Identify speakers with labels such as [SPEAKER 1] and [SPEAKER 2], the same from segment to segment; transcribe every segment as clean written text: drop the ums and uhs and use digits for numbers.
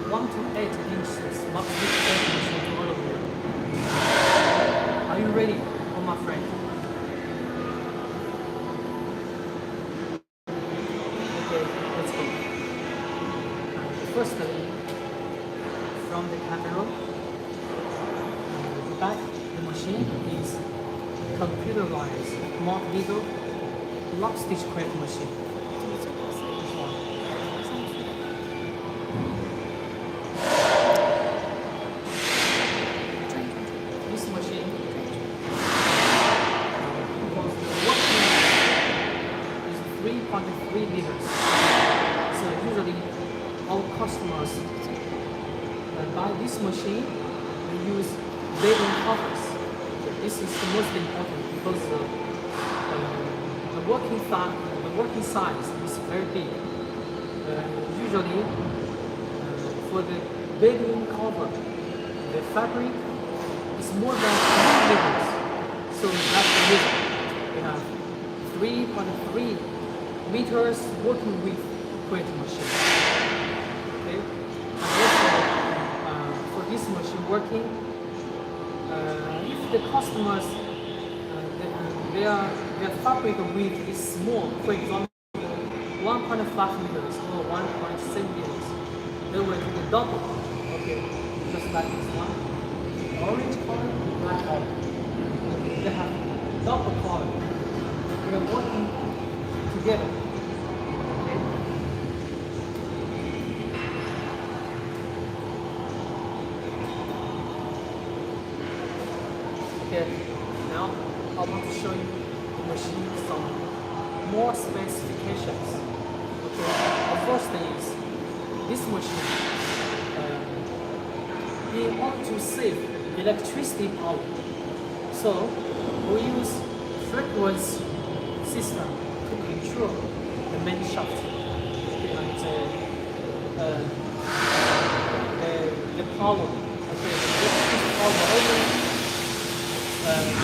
[SPEAKER 1] 1 to 8 inches max width quilting machine to all of you. Are you ready, oh my friend? Okay, let's go. Firstly, from the camera, the back the machine is computerized smart little lock stitch quilting machine. This machine because the working is 3.3 liters. So usually our customers buy this machine and use bedding covers. This is the most important because the working size is very big. Usually for the bedding cover, the fabric is more than 3 liters. So that's the reason we have 3.3 meters working with quilting machine. Okay, and also for this machine working, if the customers their fabric width is small, for example 1.5 meters or 1.7 meters, they will do the double. Okay, just like this one, orange color, black color. Okay, they have double color. We are working together. Okay. Okay, now I want to show you the machine some more specifications. Okay, the first thing is this machine, we want to save electricity power. So we use frequency system to control the main shaft. And the power, okay, this power only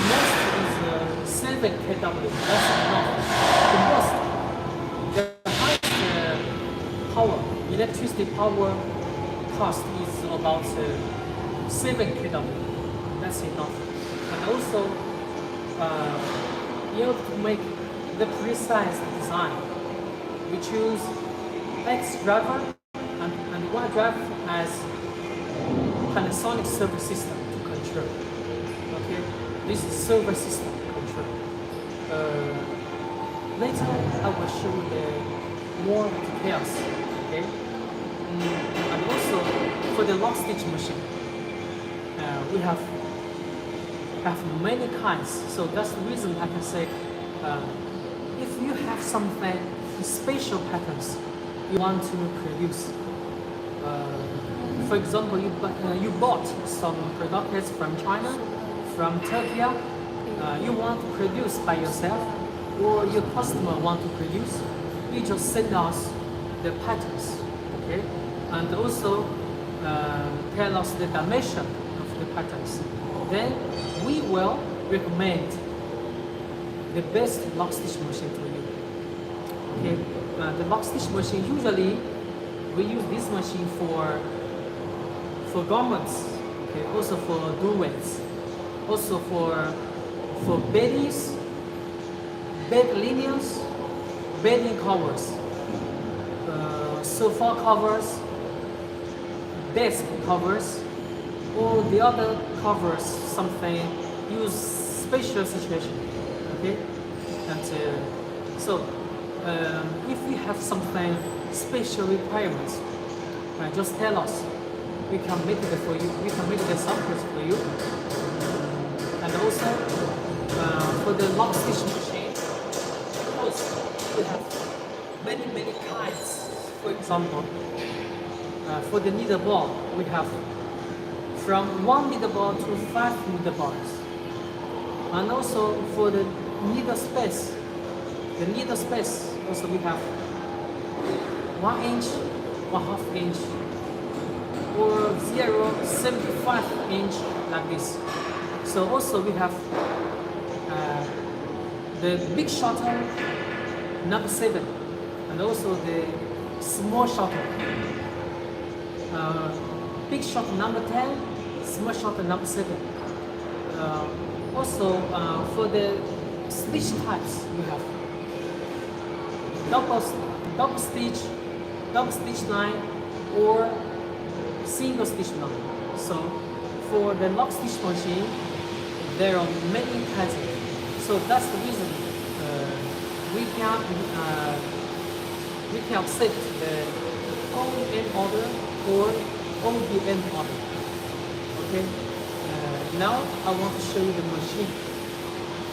[SPEAKER 1] most is 7 kW. That's enough. The highest power, electricity power cost is about 7 kW. That's enough. And also, in order to make the precise design, we choose X driver and Y drive as Panasonic servo system to control. Okay, this is servo system control. Later, I will show you the more details. Okay, and also for the lock stitch machine, we have many kinds. So that's the reason I can say, if you have something special patterns you want to produce. For example, you bought some products from China, from Turkey, you want to produce by yourself, or your customer want to produce, you just send us the patterns, okay? And also tell us the dimension of the patterns. Then we will recommend the best lock stitch machine to you. Okay, the lock stitch machine, usually we use this machine for garments, okay, also for duvets, also for beddings, bed linens, bedding covers, sofa covers, desk covers, or the other covers, something use special situation. Okay, and so if we have something special requirements, just tell us. We can make it for you. We can make the samples for you. And also for the lock stitch machine, because we have many kinds. For example, for the needle ball, we have from 1 needle ball to 5 needle balls. And also for the needle space, also we have 1 inch, 1/2 inch, or 0.75 inch, like this. So also we have the big shuttle, number 7, and also the small shuttle. big shot number 10, small shot number 7. Also, for the stitch types, we have double stitch line, or single stitch line. So, for the lock stitch machine, there are many kinds of it. So that's the reason we can accept the OEM order or ODM order. Okay. Now I want to show you the machine.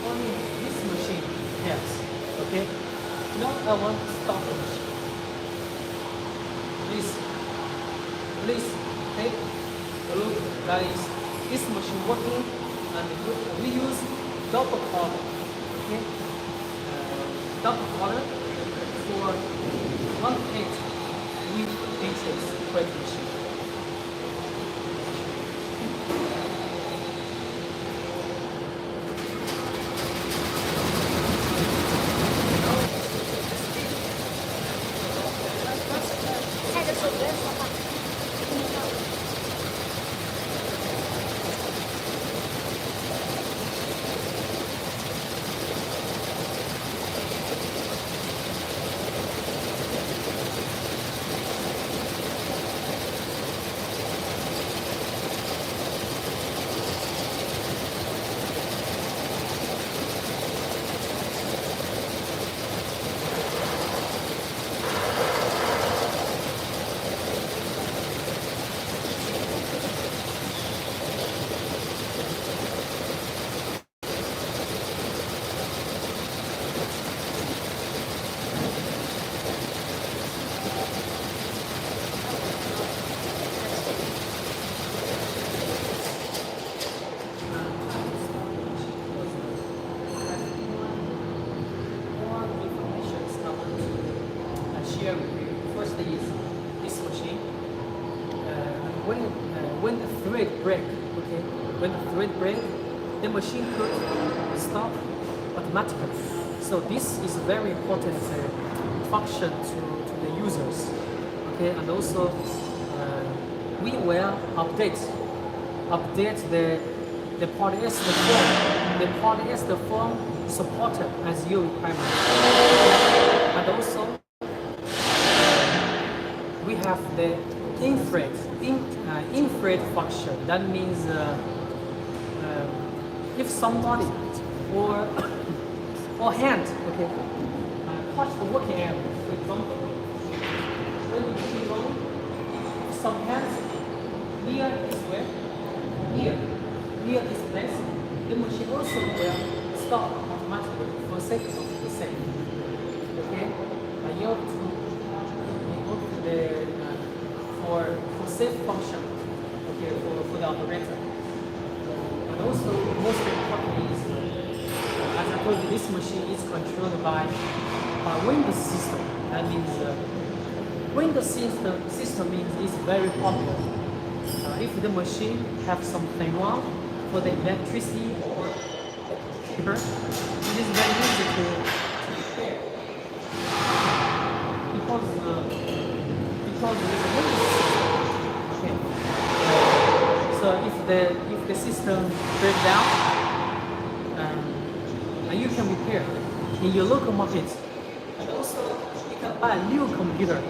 [SPEAKER 1] Only this machine has. Okay. Now I want to start the machine. Please take a look. That is this machine working, and we use double collar. Okay. Double collar for 1/8 inches quilting machine. First is this machine. When the thread break, okay, when the thread break, the machine could stop automatically. So this is a very important function to the users. Okay, and also we will update the polyester form. The polyester form supported as your requirement. And also we have the infrared function. That means if somebody or hand, okay, touch the working area, for example, when you keep on some hands near this way, near this place, the machine also will stop automatically for a second of the second. Okay, you have to for safe function, okay, for the operator. And also, most importantly is, as I told you, this machine is controlled by Windows system. That means Windows system means is very popular. If the machine have something wrong for the electricity or paper, it is very easy to repair. Because there is a Windows system. Okay. So if the system breaks down, you can repair in your local market. And also you can buy a new computer,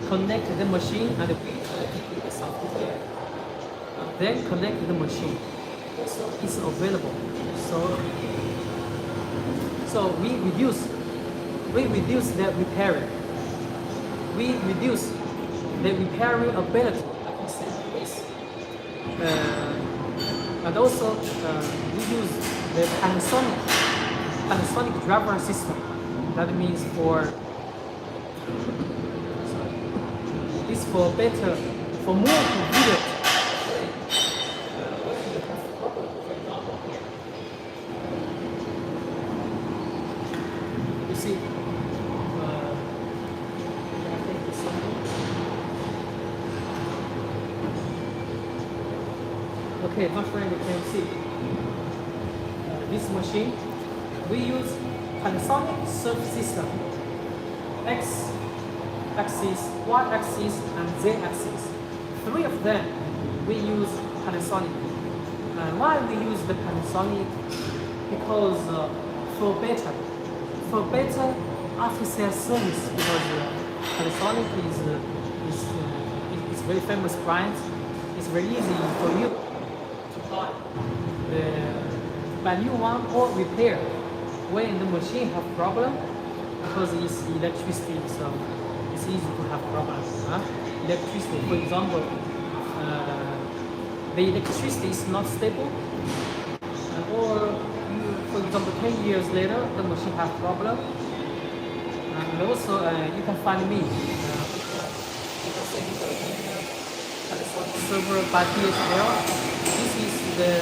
[SPEAKER 1] connect the machine and the software, and then connect the machine. So it's available. So we reduce the repairing. We reduce the repairing ability, like I said, and also we use the Panasonic driver system. That means for more convenient. You see. Okay, my friend, you can see this machine. We use Panasonic surf system, X-axis, Y-axis, and Z-axis. 3 of them we use Panasonic. Why we use the Panasonic? Because for better after-sales service, because Panasonic is very famous brand. It's very easy for you to buy new one or repair when the machine have problem, because it's electricity, so it's easy to have problems. Electricity, for example, the electricity is not stable, or for example 10 years later the machine have problem, and also you can find me server by DHL. This is the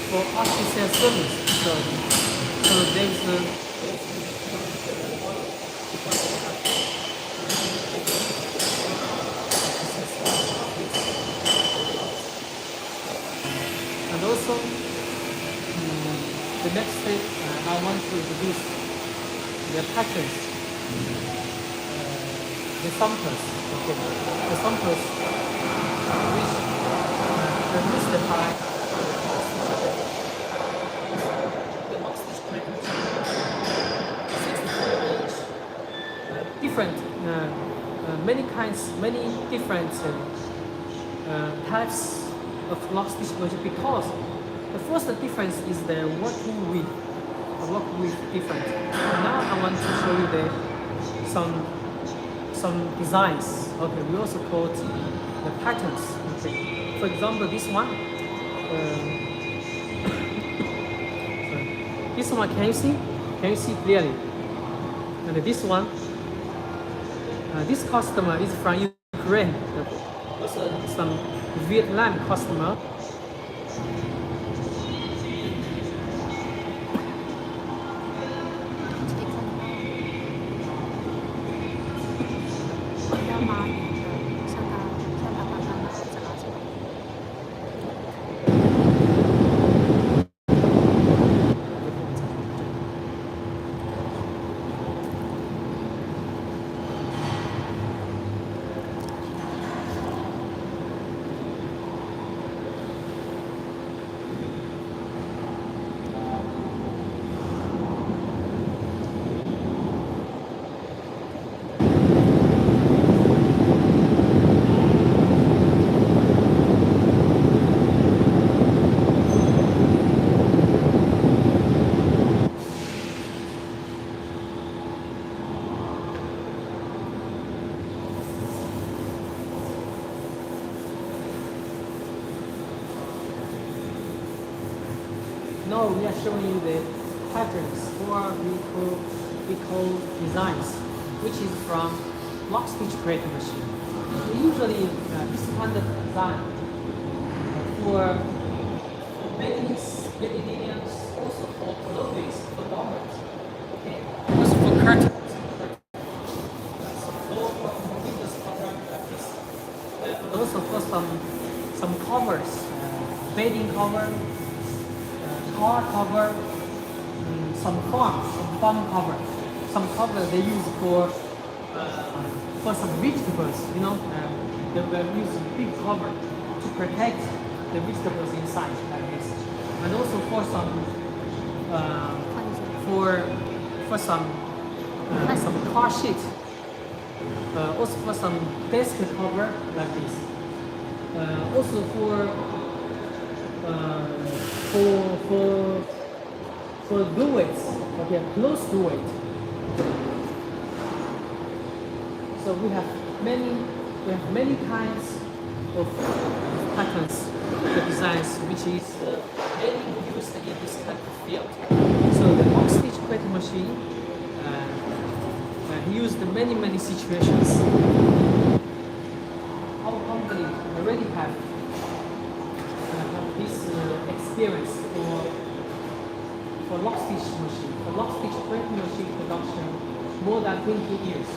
[SPEAKER 1] for after-sales service. So there's and also the next step I want to introduce the patterns, the samples. Okay, the samples which reduce the time. Different, many different types of lock stitch machine, because the first difference is the working width different. Now I want to show you some designs. Okay, we also call the patterns. Okay, for example, this one. This one, can you see? Can you see clearly? And this one. This customer is from Ukraine. Some Vietnam customer. Now we are showing you the patterns, or we call designs, which is from lock stitch creating machine. Usually this kind of design for beginners, also for clothes, for garments, okay, also for curtains. Also for some covers, bedding cover, car cover, some farm cover. Some cover they use for some vegetables, you know. They will use a big cover to protect the vegetables inside, like this. And also for some some car sheet. Also for some desk cover, like this. Also for duets, okay, close duet. So we have many kinds of patterns, the designs, which is mainly used in this type of field. So the lock stitch creating machine used many situations. Our company already have this experience for lock stitch machine, for lock stitch creating machine production, more than 20 years.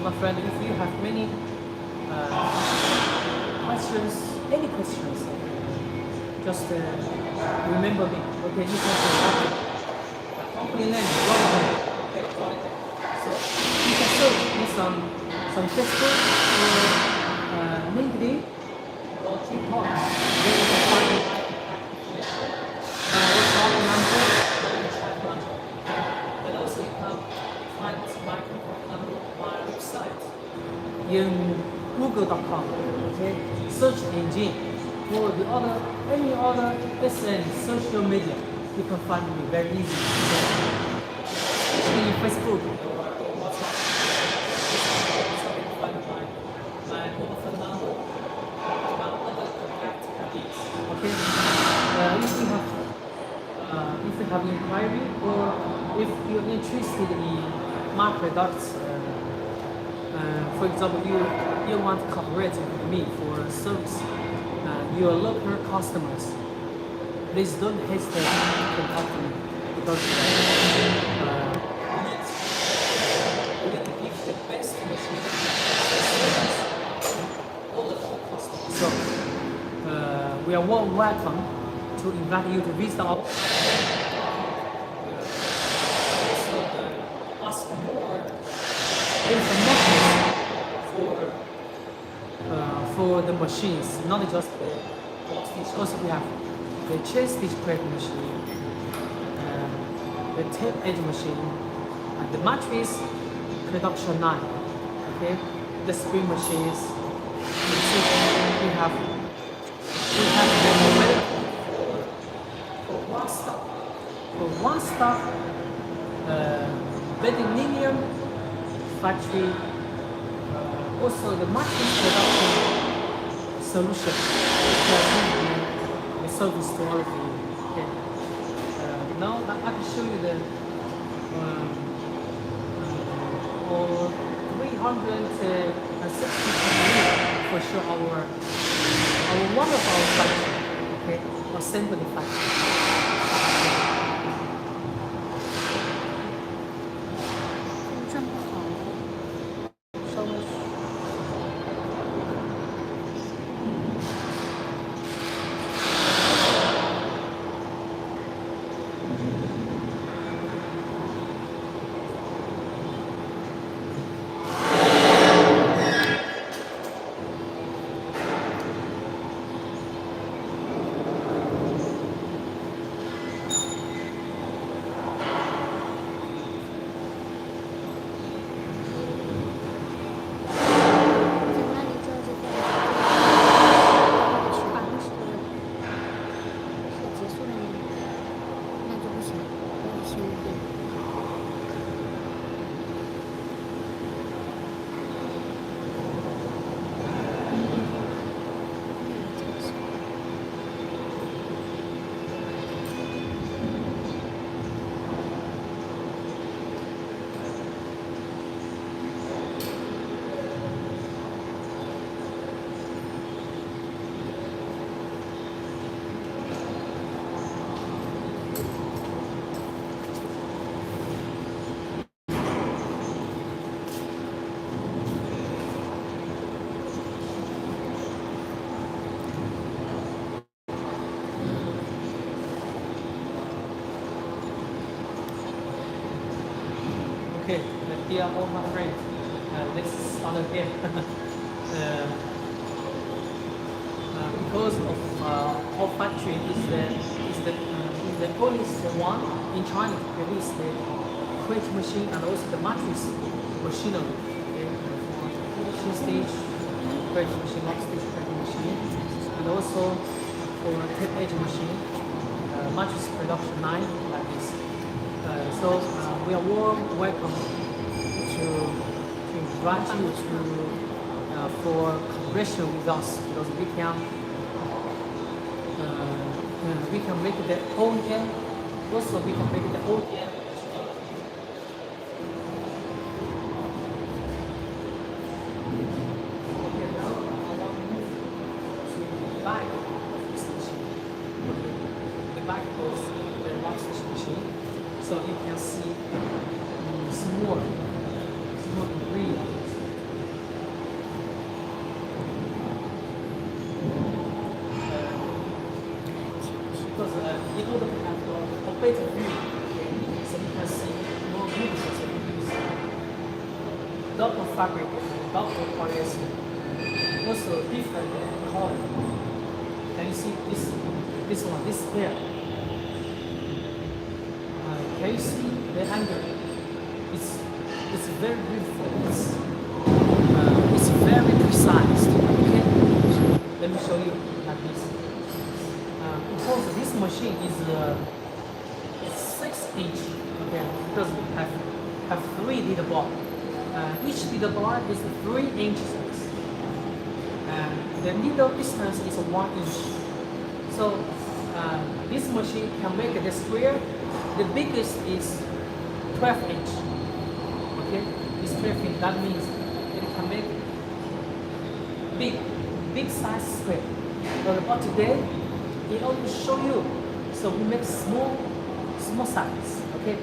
[SPEAKER 1] my friend, if you have many questions, any questions, just remember me. Okay, you can contact company name, okay, so you can search me some Facebook or LinkedIn or TikTok. Then you can find what's our number, and also you can find my website in google.com. Okay, search engine for the other any other SN social media. You can find me very easy. In Facebook. Okay. If you have inquiry or if you're interested in my products, for example, you want to cooperate with me for service, your local customers, please don't hesitate to contact me because we need to give the best machine all of our customers. So we are warm welcome to invite you to visit our ask more information for the machines, not just the block stitch. Also we have the chain stitch plate machine, the tape edge machine, and the mattress production line. Okay, the spring machines. We have them available for one stop. For one stop, bedding linear factory. Also the mattress production solution. The service to all of you. Okay. Now I can show you the or 360 for sure our one of our factory. Okay, assembly factory. Okay, dear all my friends, let's start again. Because of our factory is the only one in China to produce the crate machine and also the mattress machinery. Okay, for chain stitch, crate machine, lock stitch crate machine, and also for tape edge machine, mattress production line like this. So we are warm welcome to invite you to for cooperation with us because we can make the own end. Also we can make the own end. Okay, now I want to move to the back of this machine. The back of the lock stitch machine. So you can see small ingredients. lot of fabric, a lot of polyester, also different color. Can you see this one, this pair? Can you see the angle? It's very beautiful. It's very precise. Okay, let me show you like this. Because this machine is 6 inch. Okay, because we have 3 leader bar. Each leader bar is 3 inches. The needle distance is 1 inch. So this machine can make the square. The biggest is 12 inch. Okay, it's 12 inch. That means it can make big size square. But today, it only show you. So we make small size. Okay,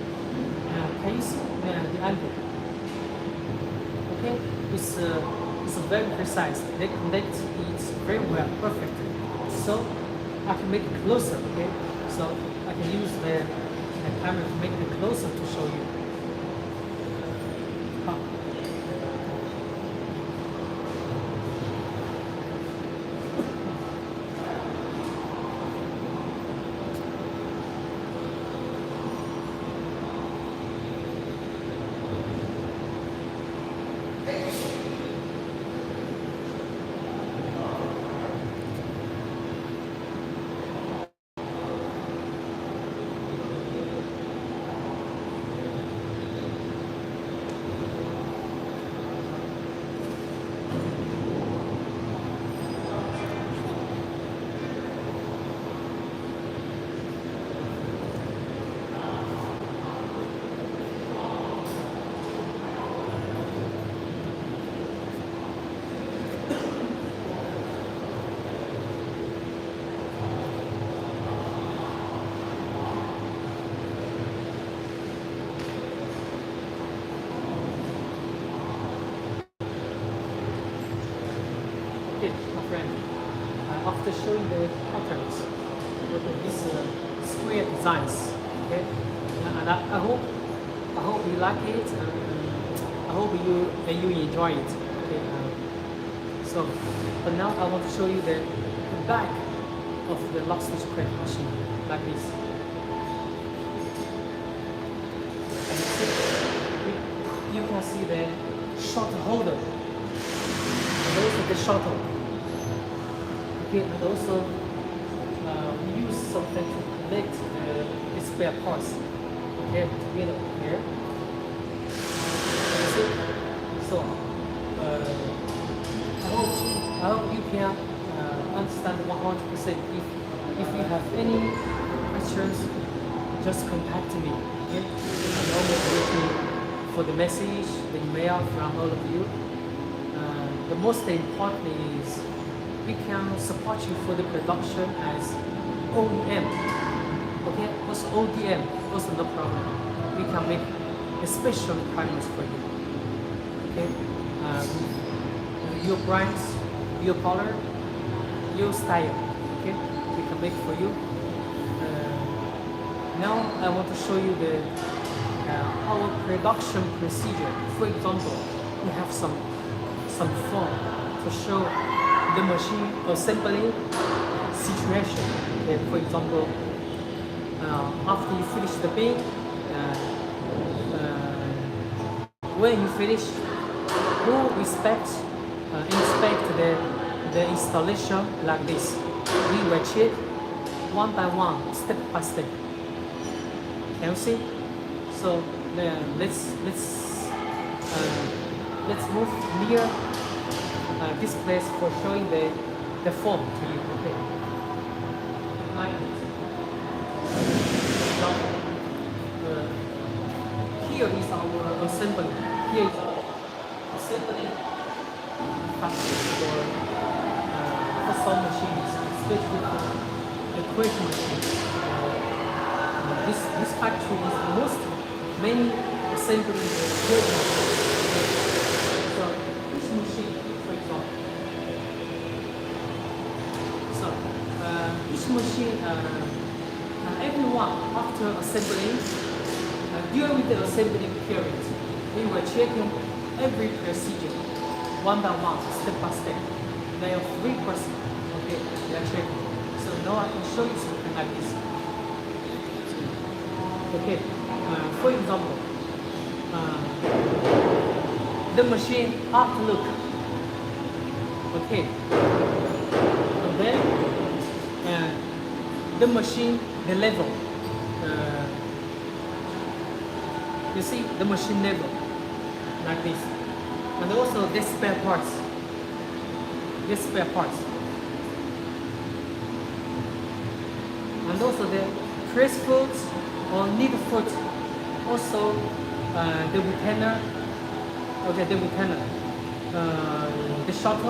[SPEAKER 1] can you see the angle? Okay, it's very precise. They connect it very well, perfectly. So I can make it closer. Okay, so I can use the camera to make it closer to show you. Okay, my friend, after showing the patterns with these square designs, okay, and I hope you like it, and I hope you enjoy it. Okay, so but now I want to show you the back of the lock stitch crate machine, like this. And you can see the short holder. Also the shuttle. Okay, and also we use something to connect the spare parts. Okay, together here. So I hope you can understand 100%. If you have any questions, just contact me. Okay, I'm always waiting for the message, the email from all of you. The most important is we can support you for the production as OEM. Okay, also ODM, also no problem. We can make a special primers for you. Okay, your brands, your color, your style. Okay, we can make for you. Now I want to show you the our production procedure. For example, we have some form to show the machine assembly situation. Okay, for example, after you finish the beam, when you finish, we'll inspect the installation like this. We will check one by one, step by step. Can you see? So let's move near this place for showing the form to you. Okay. Like this. Now, here is our assembly. Here is our assembly factory for some machines, especially for the quilting machines. This factory is most many assembly quilting machines. So this machine, for example. So each machine, everyone after assembling, during the assembly period, we were checking every procedure, one by one, step by step. There are 3%. Okay, they are checking. So now I can show you something like this. Okay, for example, the machine outlook. Okay, and then the machine, the level. You see the machine level like this, and also the spare parts. This spare parts, and also the press foot or needle foot. Also the retainer. Okay, the retainer. The short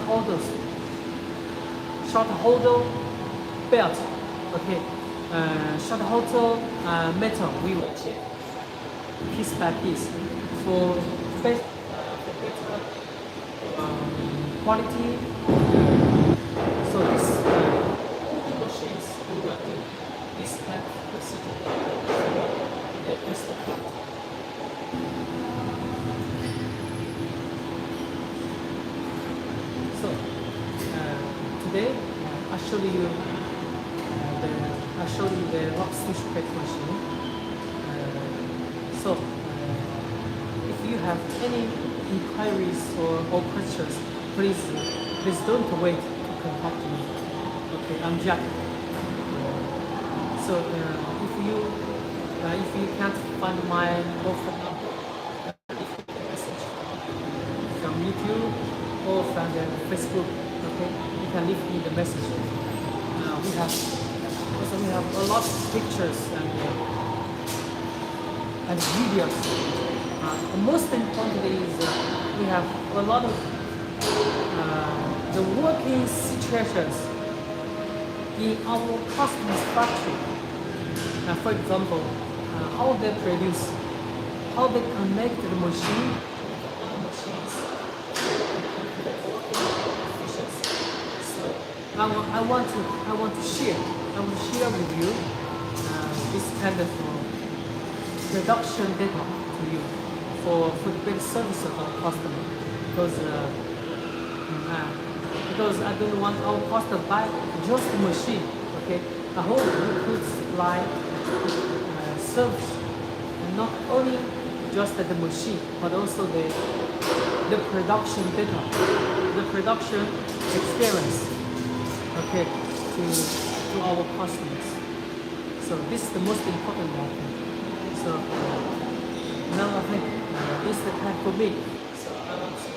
[SPEAKER 1] holders, short holder belt. Okay, short holder metal. We will check piece by piece for best quality. So this machines we will do this type of procedure. That is the part. So today I showed you the lock stitch press machine. So if you have any inquiries or questions, please don't wait to contact me. Okay, I'm Jack. So if you can't find my phone number, message from YouTube or from the Facebook, okay, you can leave me the message. We have a lot of pictures and videos. The most importantly is we have a lot of the working situations in our customers' factory. For example, how they produce, how they connect the machine to other machines. So I want to share with you this kind of production data to you for the better service of our customer, because I don't want our customer to buy just the machine. Okay, I hope we could supply service, and not only just the machine, but also the production data, the production experience. Okay, to our customers. So this is the most important one. So now I think it's the time for me. So I want to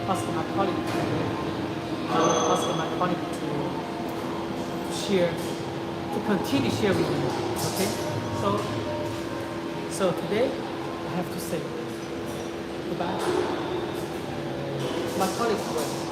[SPEAKER 1] ask my colleague to share, to continue sharing with you. Okay. So today I have to say goodbye. My colleague will.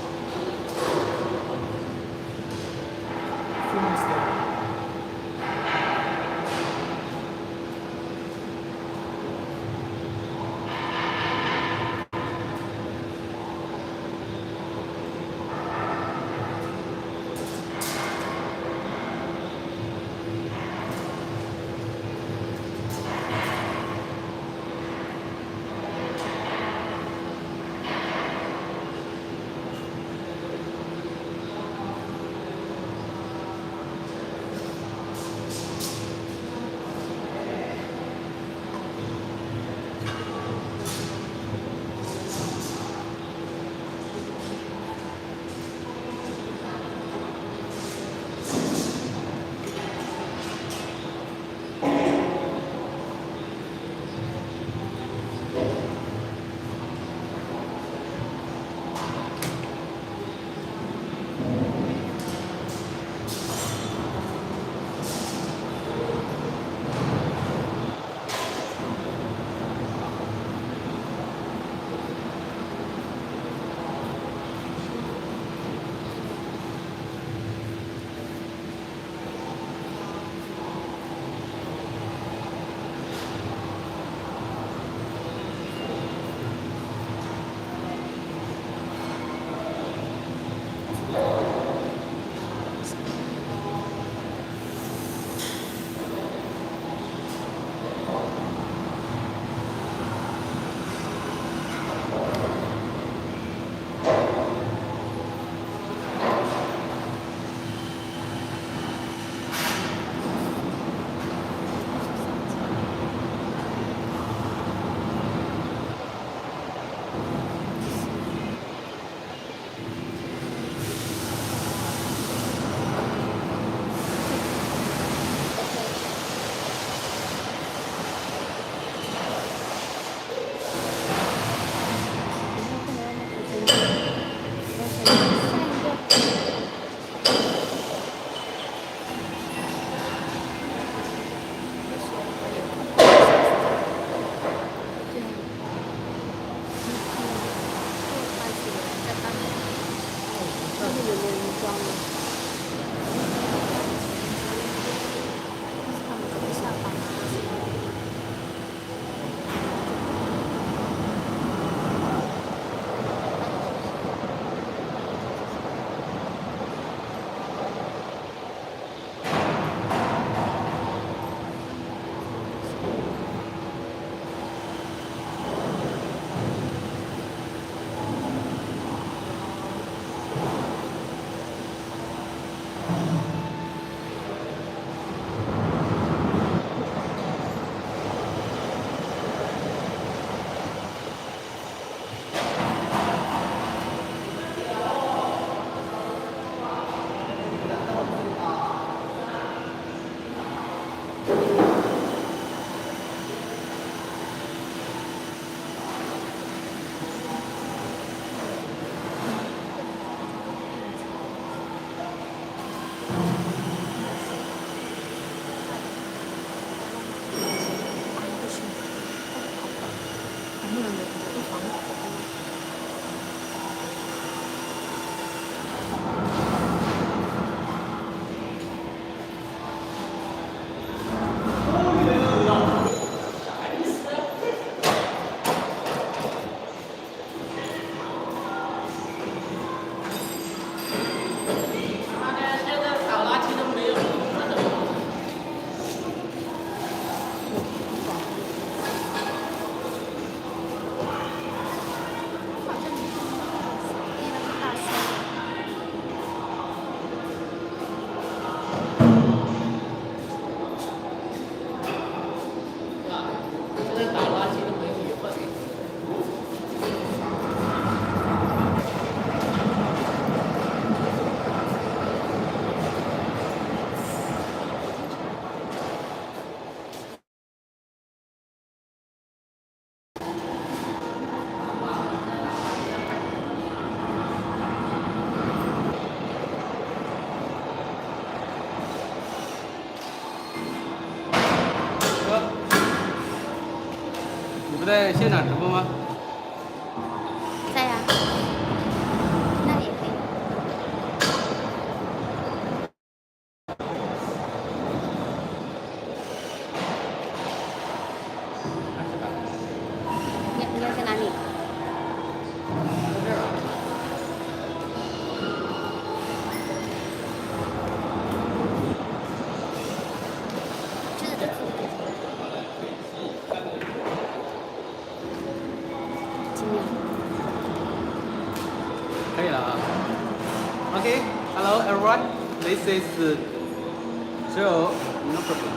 [SPEAKER 1] 你不在现场直播吗？
[SPEAKER 2] 在呀，那里也可以。你要在哪里？这个尽量。
[SPEAKER 1] 可以了啊。Okay, hello everyone. This is Joe. No problem.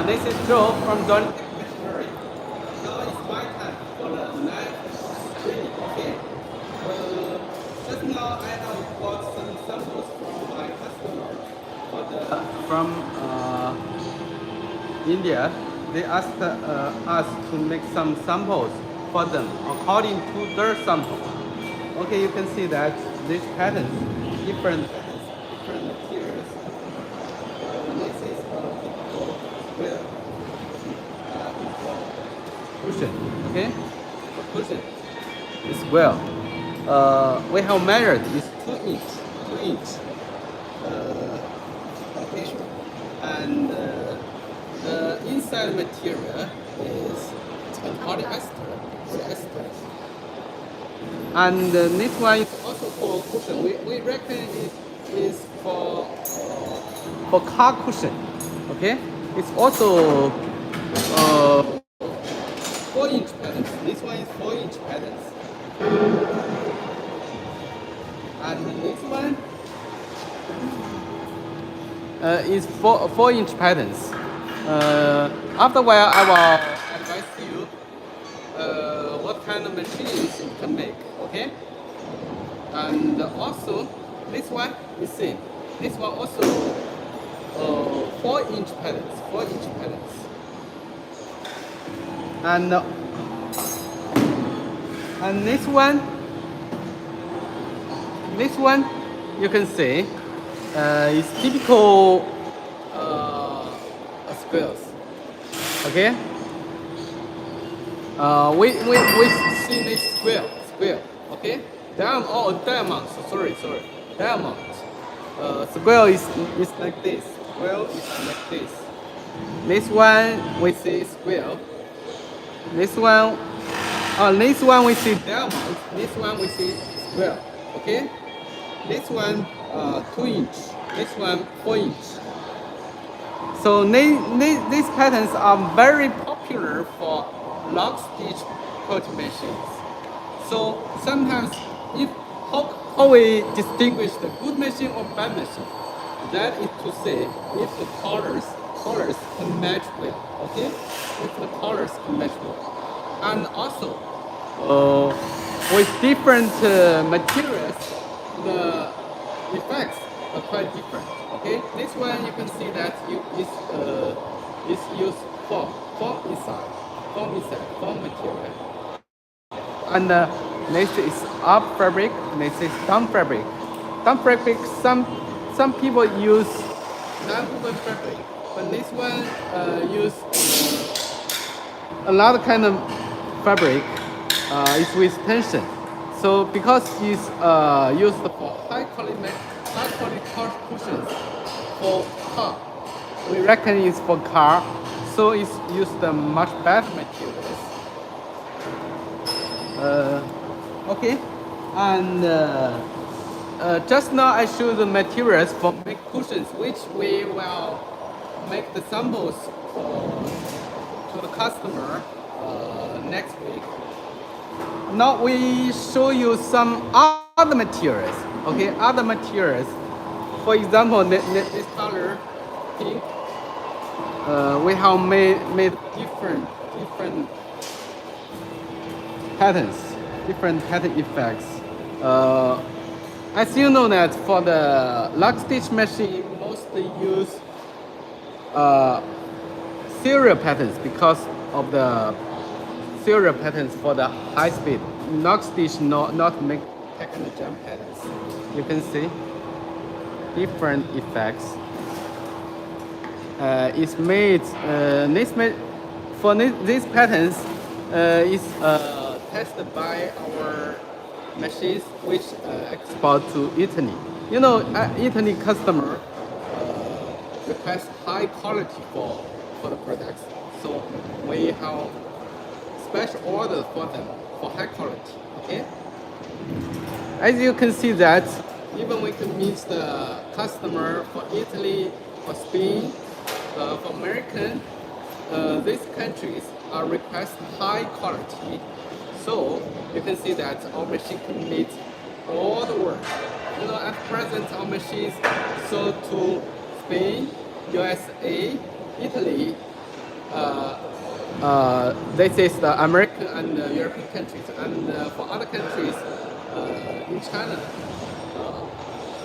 [SPEAKER 1] This is Joe from ZOLYTECH. Now it's my time for the live streaming. Okay. Just now I have bought some samples from my customer. From India, they asked us to make some samples for them according to their sample. Okay, you can see that these patterns, different materials. This is cushion, okay? Cushion is well. We have measured is 2 inch, 2 inch. Okay, and the inside material is polyester. And this one is also for cushion. We reckon it is for car cushion. Okay, it's also 4-inch patterns. This one is 4-inch patterns. And this one is 4-inch patterns. After a while, I will advise you what kind of machines you can make. Okay. And also, this one is same. This one also 4-inch patterns. 4-inch patterns. And this one you can see is typical squares. Okay. We see this square. Okay. Diamond. Sorry. Diamond. Square is like this. Square is like this. This one we see square. This one we see diamond. This one we see square. Okay. This one 2-inch. This one 4-inch. So these patterns are very popular for lock stitch quilting machines. So sometimes how we distinguish the good machine or bad machine? That is to say if the colors can match well. Okay? If the colors can match well. And also with different materials, the effects are quite different. Okay, this one you can see that
[SPEAKER 3] is use foam material. And next is up fabric, next is down fabric. Down fabric, some people use non-woven fabric, but this one use another kind of fabric. It's with tension. So because it's used for high quality car cushions for car, we reckon it's for car, so it's used much better materials. Okay, and just now I showed the materials for make cushions, which we will make the samples to the customer next week. Now we show you some other materials. Okay, other materials. For example, this color, pink. We have made different patterns, different pattern effects. As you know that for the lock stitch machine, mostly use serial patterns because of the serial patterns for the high speed. Lock stitch not make technical jump patterns. You can see different effects. It's made for these patterns is tested by our machines which export to Italy. You know, Italy customer request high quality for the products, so we have special orders for them for high quality. Okay. As you can see that even we can meet the customer for Italy, for Spain, for American, these countries are request high quality. So you can see that our machine can meet all the work. You know, at present our machines sold to Spain, USA, Italy. This is the American and European countries, and for other countries in China,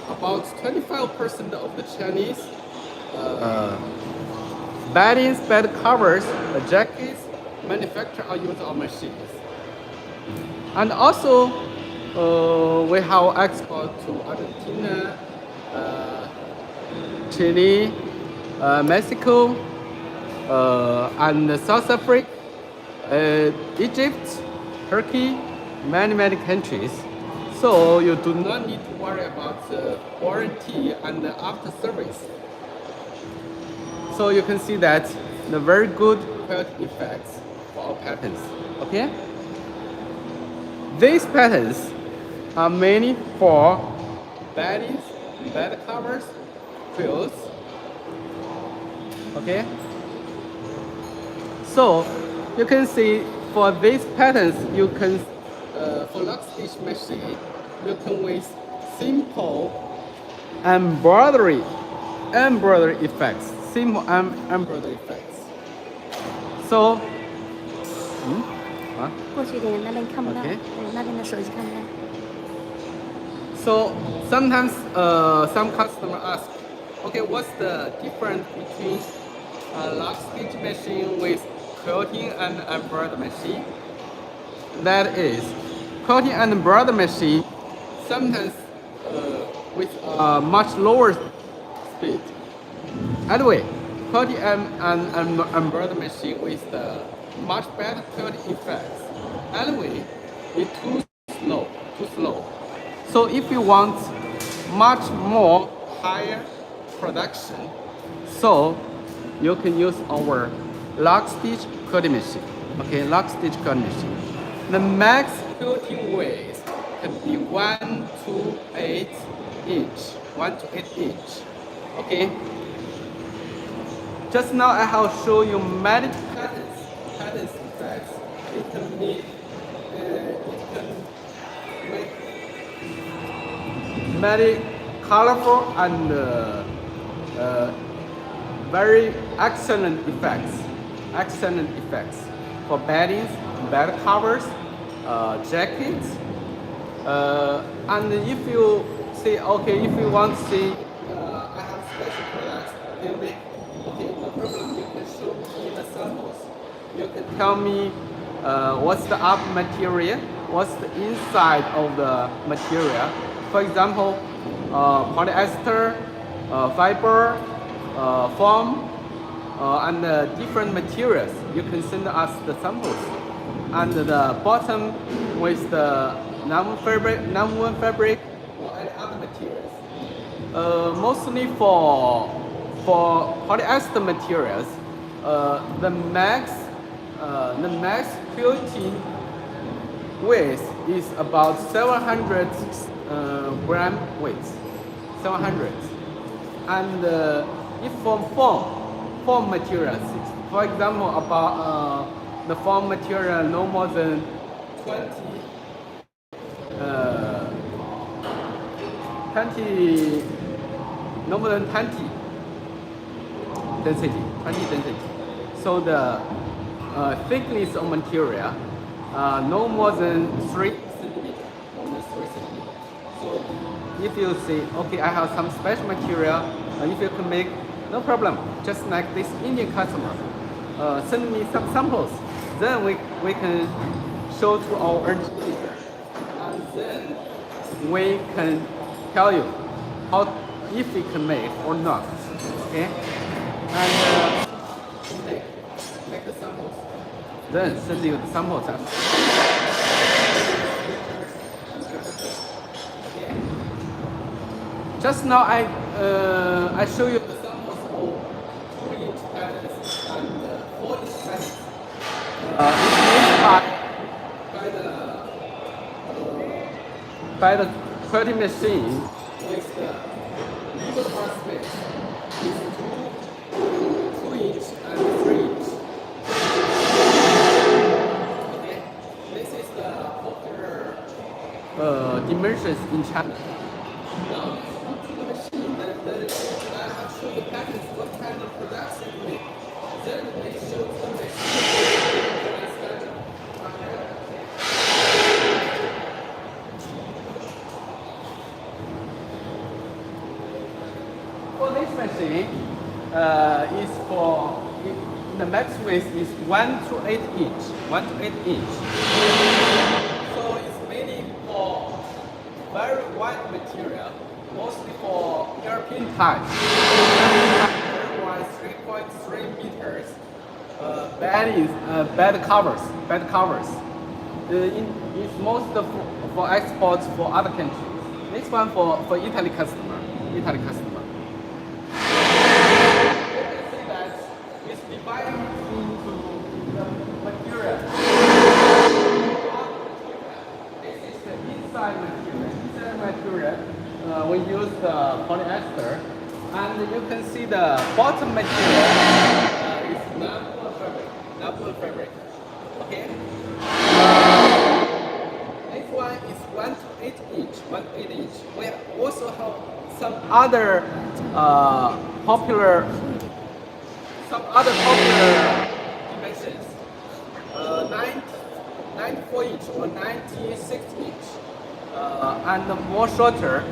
[SPEAKER 3] about 25% of the Chinese beddings, bed covers, jackets manufactured are using our machines. And also, we have export to Argentina, Chile, Mexico, and South Africa, Egypt, Turkey, many countries. So you do not need to worry about the warranty and the after service. So you can see that the very good quality effects for our patterns. Okay? These patterns are mainly for beddings, bed covers, quilts. Okay? So you can see for these patterns, you can for lock stitch machine, you can with simple embroidery effects, simple embroidery effects. So,
[SPEAKER 2] 过去一点，那边看不到，
[SPEAKER 3] Okay.
[SPEAKER 2] 对，那边的手机看不到。
[SPEAKER 3] So sometimes some customer ask, okay, what's the difference between a lock stitch machine with quilting and embroidery machine? That is, quilting and embroidery machine sometimes with a much lower speed. Anyway, quilting and embroidery machine with the much better quilting effects. Anyway, it's too slow. So if you want much more higher production, so you can use our lock stitch quilting machine. Okay, lock stitch quilting machine. The max quilting width can be 1 to 8 inch. 1 to 8 inch. Okay. Just now I have shown you many patterns effects. It can be very colorful and very excellent effects. Excellent effects for beddings, bed covers, jackets. And if you say, okay, if you want to see, I have special products, then okay, no problem. You can show me can tell me what's the up material, what's the inside of the material. For example, polyester, fiber, foam, and different materials. You can send us the samples. And the bottom with the non-woven fabric, and other materials. Mostly for polyester materials, the max quilting weight is about 700 gram weight, 700. And if from foam materials, for example, about the foam material no more than 20 no more than 20 density. So the thickness of material no more than 3 centimeters. So if you say, okay, I have some special material, if you can make, no problem. Just like this Indian customer, send me some samples. Then we can show to our engineer, and then we can tell you how if we can make or not. Okay, and make the samples. Then send you the samples. Just now I show you the samples of 2-inch patterns and 4-inch patterns. It's made by the quilting machine with the lever bar space. It's 2-inch and 3-inch. Okay, this is the popular dimensions in China. Now, the machine I have shown the patterns what kind of production we make. Then they show the machine. For this machine, is for the max width is 1 to 8 inch. 1 to 8 inch. So it's mainly for very wide material, mostly for European type. Very wide, 3.3 meters. Bed covers. It's most for exports for other countries. Next one for Italy customer. You can see that it's divided into the material. This is the inside material. We use the polyester, and you can see the bottom material is non-woven fabric. Okay. This one is 1 to 8 inch. 1 to 8 inch. We also have some other popular dimensions. 94 inch or 96 inch, and more shorter.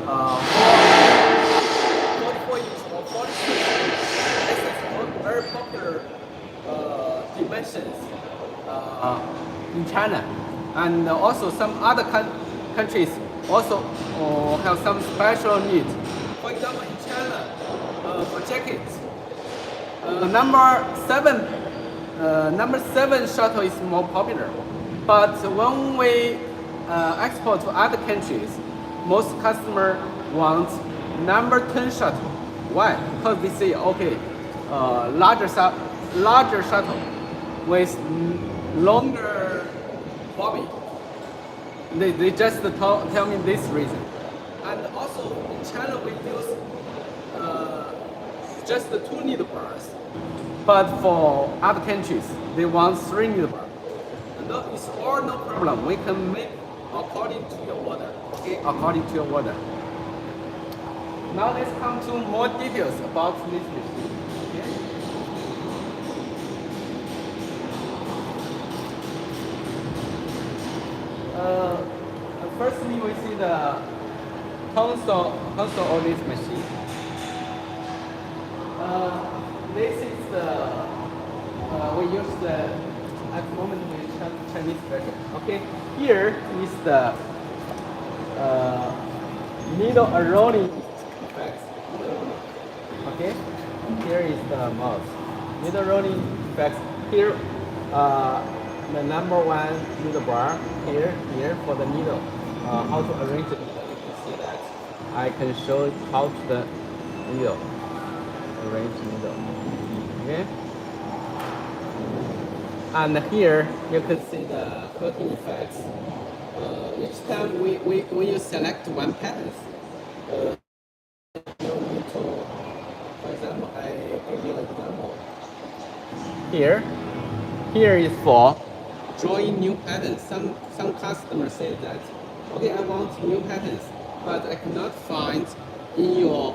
[SPEAKER 3] 44 inch or 46 inch. This is very popular dimensions in China, and also some other countries also have some special needs. For example, in China, for jackets, number 7 shuttle is more popular. But when we export to other countries, most customers want number 10 shuttle. Why? Because they say, okay, larger shuttle with longer bobby. They just tell me this reason. And also in China we use just the 2 needle bars. But for other countries, they want 3 needle bars. And it's all no problem. We can make according to your order. Okay, according to your order. Now let's come to more details about this machine. Okay? Firstly, we see the console of this machine. This is the we use the at the moment we have Chinese version. Okay, here is the needle rolling effect. Okay, here is the mouse. Needle rolling effect. Here, the number one needle bar. Here for the needle. How to arrange it? You can see that. I can show how to the needle arrange needle. Okay. And here you can see the quilting effects. Each time when you select one pattern, you need to, for example, I give you an example. Here is for drawing new patterns. Some customers say that, okay, I want new patterns, but I cannot find in your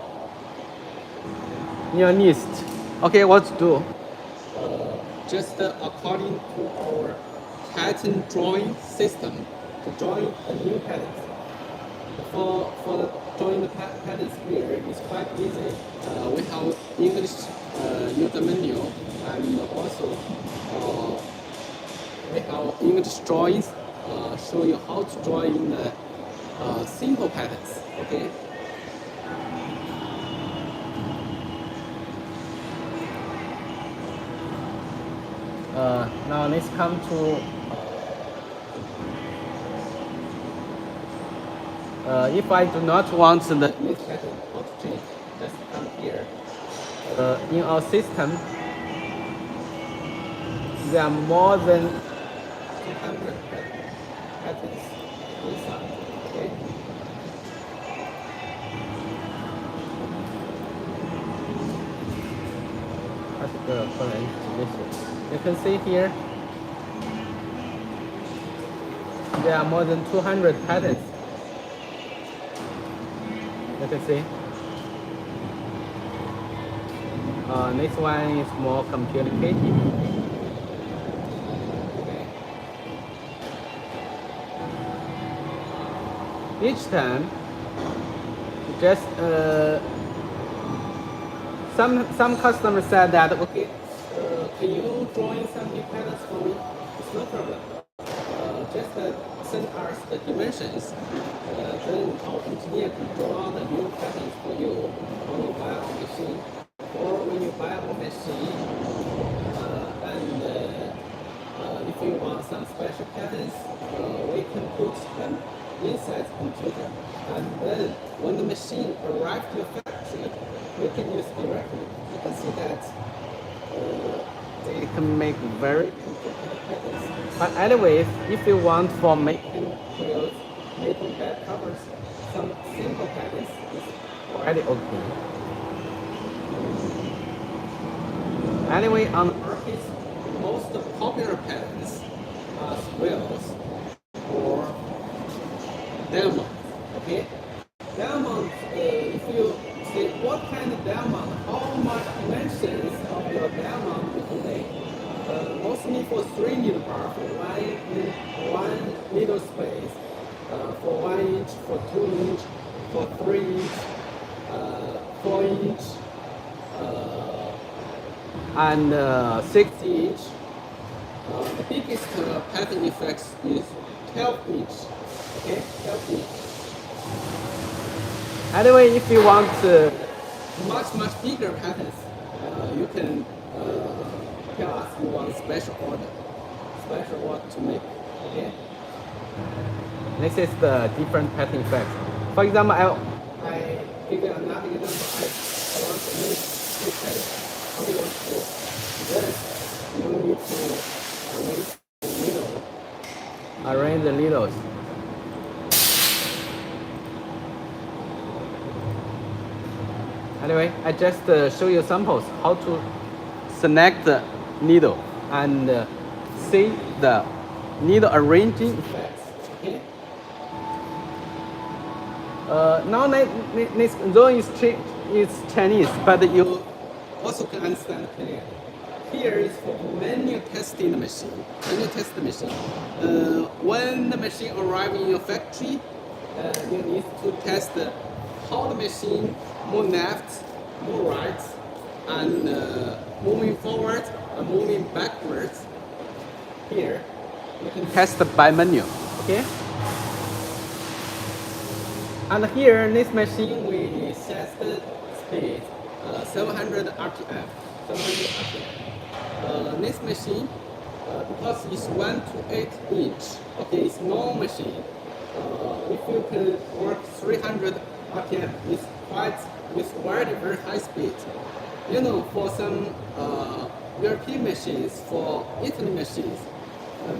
[SPEAKER 3] list. Okay, what to do? Just according to our pattern drawing system, to drawing a new pattern. For the drawing the patterns here, it's quite easy. We have English user menu, and also we have English drawings. Show you how to draw in the simple patterns. Okay. Now let's come to if I do not want the this pattern to change, just come here. In our system, there are more than 200 patterns inside. Okay. You can see here, there are more than 200 patterns. You can see. This one is more complicated. Each time, just some customers said that, okay, can you draw in some new patterns for me? It's no problem. Just send us the dimensions. Then our engineer can draw the new patterns for you when you buy our machine. Or when you buy our machine, and if you want some special patterns, we can put them inside the computer. And then when the machine arrives to your factory, we can use directly. You can see that they can make very complicated patterns. But anyways, if you want for making quilts, making bed covers, some simple patterns is already okay. Anyway, on the market, most popular patterns are squares or diamonds. Okay, diamonds. If you say what kind of diamond, how much dimensions of your diamond you can make, mostly for 3 needle bar, for one needle space, for 1 inch, for 2 inch, for 3 inch, 4 inch. And 6 inch. The biggest pattern effects is 12 inch. Okay, 12 inch. Anyway, if you want much bigger patterns, you can tell us you want special order to make. Okay. This is the different pattern effects. For example, I give you another example. I want to make this pattern. You need to arrange the needles. Anyway, I just show you samples how to select the needle and see the needle arranging effects. Okay. Now this drawing is Chinese, but you also can understand clearly. Here is for manual testing machine. When the machine arrives in your factory, you need to test how the machine move left, move right, and moving forward and moving backwards. test by menu. Okay. And here in this machine we set the speed 700 RPM. 700 RPM. This machine, because it's 1 to 8 inch, okay, it's small machine. If you can work 300 RPM, it's very high speed. You know, for some European machines, for Italy machines,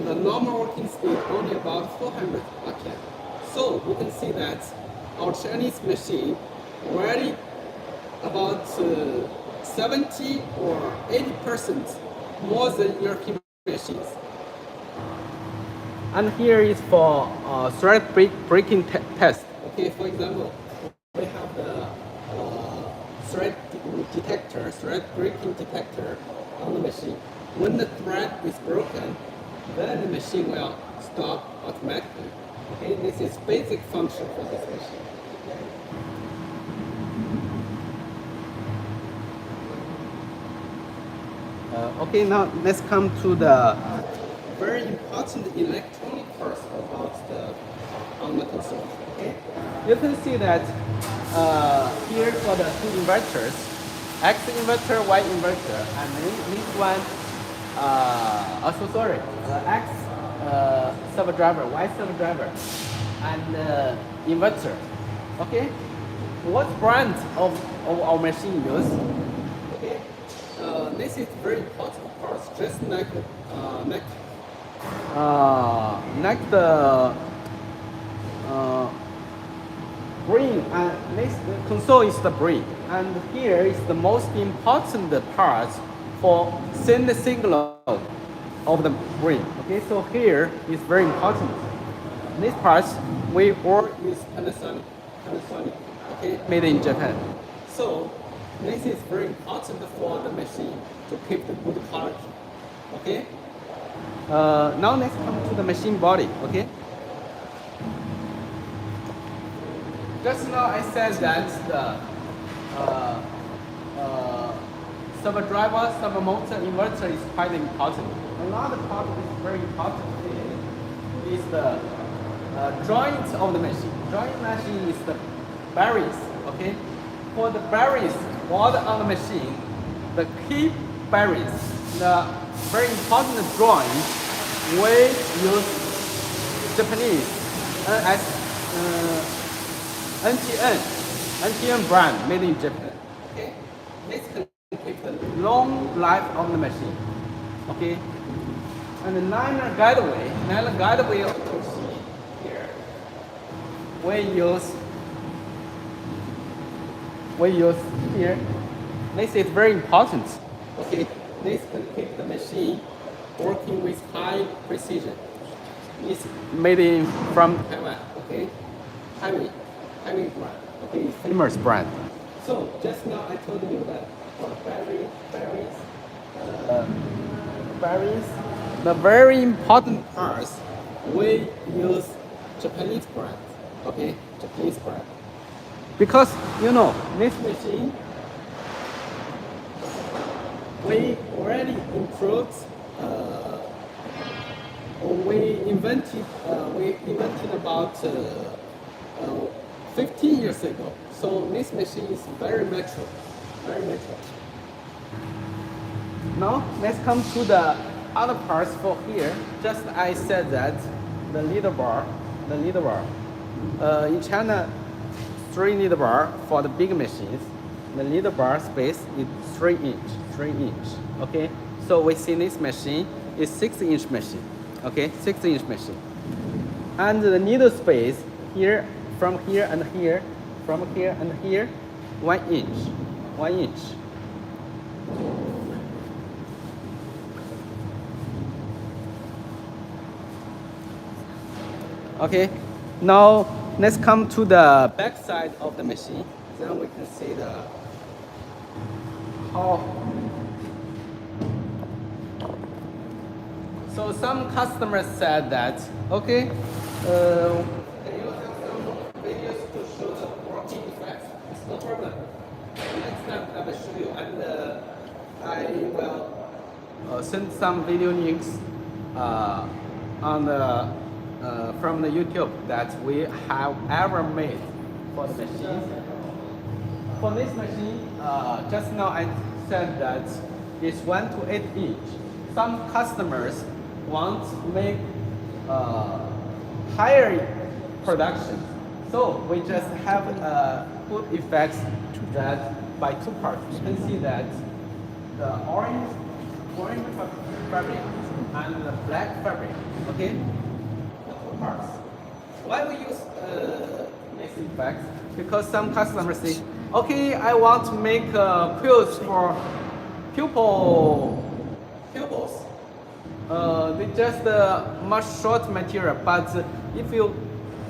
[SPEAKER 3] the normal working speed only about 400 RPM. So you can see that our Chinese machine already about 70 or 80% more than European machines. And here is for thread breaking test. Okay, for example, we have the thread breaking detector on the machine. When the thread is broken, then the machine will stop automatically. Okay, this is basic function for this machine. Okay, now let's come to the very important electronic parts about on the console. Okay, you can see that here for the two inverters, X inverter, Y inverter, and this one, also sorry, X servo driver, Y servo driver, and inverter. Okay, what brand of our machine use? Okay, this is very important parts, just like the brain, and this console is the brain, and here is the most important part for send the signal of the brain. Okay, so here is very important. This part we all use Panasonic. Okay, made in Japan. So this is very important for the machine to keep the good quality. Okay. Now let's come to the machine body. Okay. Just now I said that the servo driver, servo motor, inverter is quite important. Another part that is very important is the joint of the machine. Joint machine is the bearings. Okay. For the bearings mounted on the machine, the key bearings, the very important joint, we use Japanese as NTN brand made in Japan. Okay, this can keep the long life of the machine. Okay, and the liner guideway of the machine here, we use here. This is very important. Okay, this can keep the machine working with high precision. It's made from Taiwan. Okay, Taiwan brand. Okay, famous brand. So just now I told you that for bearings, the very important parts we use Japanese brand. Okay, Japanese brand. Because you know this machine, we already improved. We invented about 15 years ago. So this machine is very mature, very mature. Now let's come to the other parts for here. Just I said that the leader bar. In China, 3 leader bar for the big machines. The leader bar space is 3 inch. Okay, so we see this machine is 6-inch machine. Okay, 6-inch machine, and the needle space here, from here and here, 1 inch. Okay, now let's come to the back side of the machine. Then we can see how. So some customers said that, okay, can you have some videos to show the working effects? It's no problem. Next time I will show you, and I will send some video links on the from the YouTube that we have ever made for the machine. For this machine, just now I said that it's 1 to 8 inch. Some customers want to make higher production, so we just have put effects that by two parts. You can see that the orange fabric and the black fabric. Okay, the two parts. Why we use this effect? Because some customers say, okay, I want to make quilts for pupils. They just much short material, but if you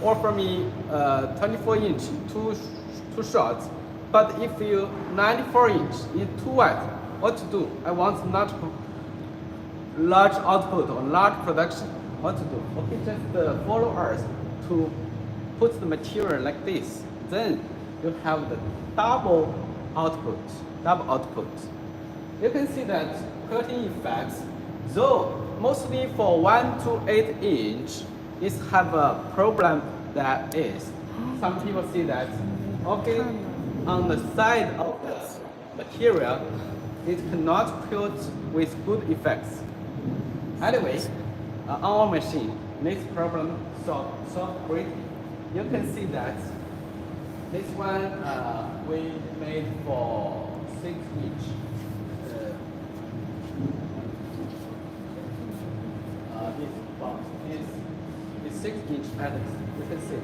[SPEAKER 3] offer me 24 inch too short, but if you 94 inch is too wide, what to do? I want not large output or large production. What to do? Okay, just follow us to put the material like this. Then you have the double output. You can see that quilting effects, though mostly for 1 to 8 inch, is have a problem that is. Some people see that, okay, on the side of the material, it cannot quilt with good effects. Anyway, on our machine, this problem solved greatly. You can see that this one we made for 6 inch. This box is 6 inch, and you can see